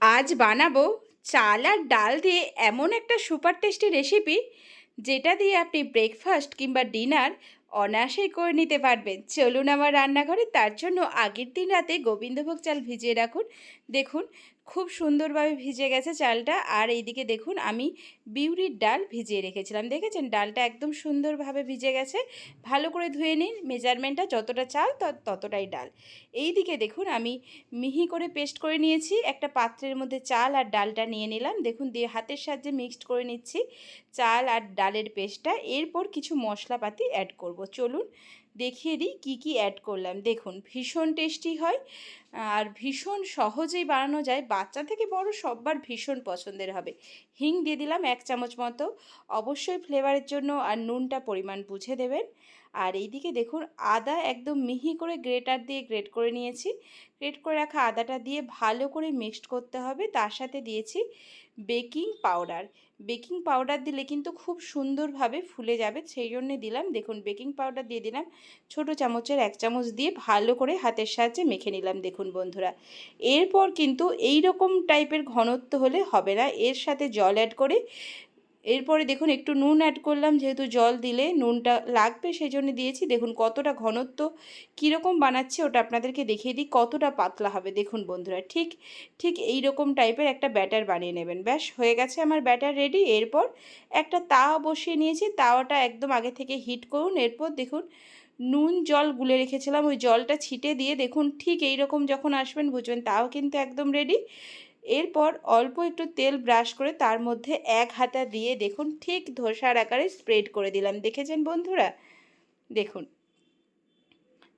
আজ বানাবো চাল আর ডাল দিয়ে এমন একটা সুপার টেস্টি রেসিপি যেটা দিয়ে আপনি ব্রেকফাস্ট কিংবা ডিনার অনায়াসেই করে নিতে পারবেন। চলুন আমার রান্নাঘরে। তার জন্য আগের দিন রাতে গোবিন্দভোগ চাল ভিজিয়ে রাখুন। দেখুন খুব সুন্দরভাবে ভিজে গেছে চালটা। আর এইদিকে দেখুন আমি বিউলির ডাল ভিজিয়ে রেখেছিলাম, দেখেছেন ডালটা একদম সুন্দরভাবে ভিজে গেছে। ভালো করে ধুয়ে নিন, মেজারমেন্টটা যতটা চাল ততটাই ডাল। এইদিকে দেখুন আমি মিহি করে পেস্ট করে নিয়েছি। একটা পাত্রের মধ্যে চাল আর ডালটা নিয়ে নিলাম, দেখুন দিয়ে হাতের সাহায্যে মিক্সড করে নিচ্ছি চাল আর ডালের পেস্টটা। এরপর কিছু মশলাপাতি অ্যাড করব। চলুন দেখিয়ে দিই কি কি অ্যাড করলাম। দেখুন ভীষণ টেস্টি হয় আর ভীষণ সহজেই বানানো যায়, বাচ্চা থেকে বড় সবার ভীষণ পছন্দের হবে। হিং দিয়ে দিলাম 1 চামচ মতো, অবশ্যই ফ্লেভারের জন্য, আর নুনটা পরিমাণ বুঝে দেবেন। আর এইদিকে দেখুন আদা একদম মিহি করে গ্রেটার দিয়ে গ্রেট করে নিয়েছি। গ্রেট করে রাখা আদাটা দিয়ে ভালো করে মিক্সড করতে হবে। তার সাথে দিয়েছি বেকিং পাউডার। বেকিং পাউডার দিলে কিন্তু খুব সুন্দরভাবে ফুলে যাবে, সেই জন্যে দিলাম। দেখুন বেকিং পাউডার দিয়ে দিলাম ছোটো চামচের 1 চামচ দিয়ে ভালো করে হাতের সাহায্যে মেখে নিলাম। দেখুন বন্ধুরা, এরপর কিন্তু এই রকম টাইপের ঘনত্ব হলে হবে না, এর সাথে জল অ্যাড করে এরপরে দেখুন একটু নুন অ্যাড করলাম, যেহেতু জল দিলে নুনটা লাগবে সেই জন্য দিয়েছি। দেখুন কতটা ঘনত্ব, কীরকম বানাচ্ছি ওটা আপনাদেরকে দেখিয়ে দিই কতটা পাতলা হবে। দেখুন বন্ধুরা, ঠিক ঠিক এই রকম টাইপের একটা ব্যাটার বানিয়ে নেবেন। ব্যাস হয়ে গেছে আমার ব্যাটার রেডি। এরপর একটা তাওয়া বসিয়ে নিয়েছি, তাওয়াটা একদম আগে থেকে হিট করুন। এরপর দেখুন নুন জল গুলে রেখেছিলাম, ওই জলটা ছিটে দিয়ে দেখুন ঠিক এই রকম যখন আসবেন বুঝবেন তাও কিন্তু একদম রেডি। এরপর অল্প একটু তেল ব্রাশ করে তার মধ্যে 1 হাতা দিয়ে দেখুন ঠিক ধোসার আকারে স্প্রেড করে দিলাম। দেখেছেন বন্ধুরা, দেখুন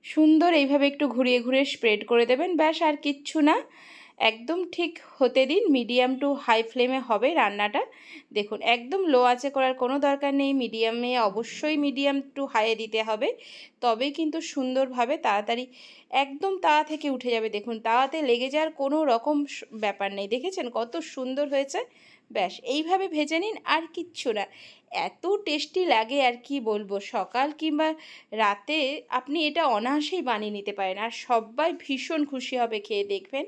সুন্দর এইভাবে একটু ঘুরিয়ে ঘুরিয়ে স্প্রেড করে দেবেন। ব্যাস আর কিচ্ছু না, একদম ঠিক হতে দিন। মিডিয়াম টু হাই ফ্লেমে হবে রান্নাটা। দেখুন একদম লো আঁচে করার কোনো দরকার নেই, মিডিয়ামে, অবশ্যই মিডিয়াম টু হাইয়ে দিতে হবে, তবেই কিন্তু সুন্দরভাবে তাড়াতাড়ি একদম তাওয়া থেকে উঠে যাবে। দেখুন তাওয়াতে লেগে যাওয়ার কোনো রকম ব্যাপার নেই। দেখেছেন কত সুন্দর হয়েছে। ব্যাস এইভাবে ভেজে নিন, আর কিচ্ছু না। এত টেস্টি লাগে আর কি বলবো। সকাল কিংবা রাতে আপনি এটা অনায়াসেই বানিয়ে নিতে পারেন, আর সবাই ভীষণ খুশি হবে খেয়ে। দেখবেন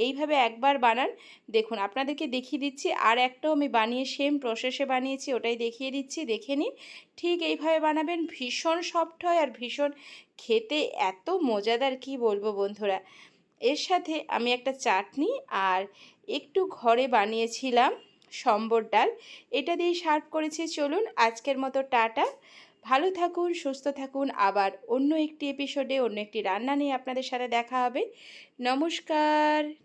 এইভাবে একবার বানান। দেখুন আপনাদেরকে দেখিয়ে দিচ্ছি, আর একটাও আমি বানিয়ে সেম প্রসেসে বানিয়েছি, ওটাই দেখিয়ে দিচ্ছি, দেখে নিন। ঠিক এইভাবে বানাবেন, ভীষণ সফট হয় আর ভীষণ খেতে এত মজাদার কি বলবো বন্ধুরা। এর সাথে আমি একটা চাটনি আর একটু ঘরে বানিয়েছিলাম সম্বর ডাল, এটা দিয়ে সার্ভ করেছি। চলুন আজকের মতো টাটা, ভালো থাকুন, সুস্থ থাকুন। আবার অন্য একটি এপিসোডে অন্য একটি রান্না নিয়ে আপনাদের সাথে দেখা হবে। নমস্কার।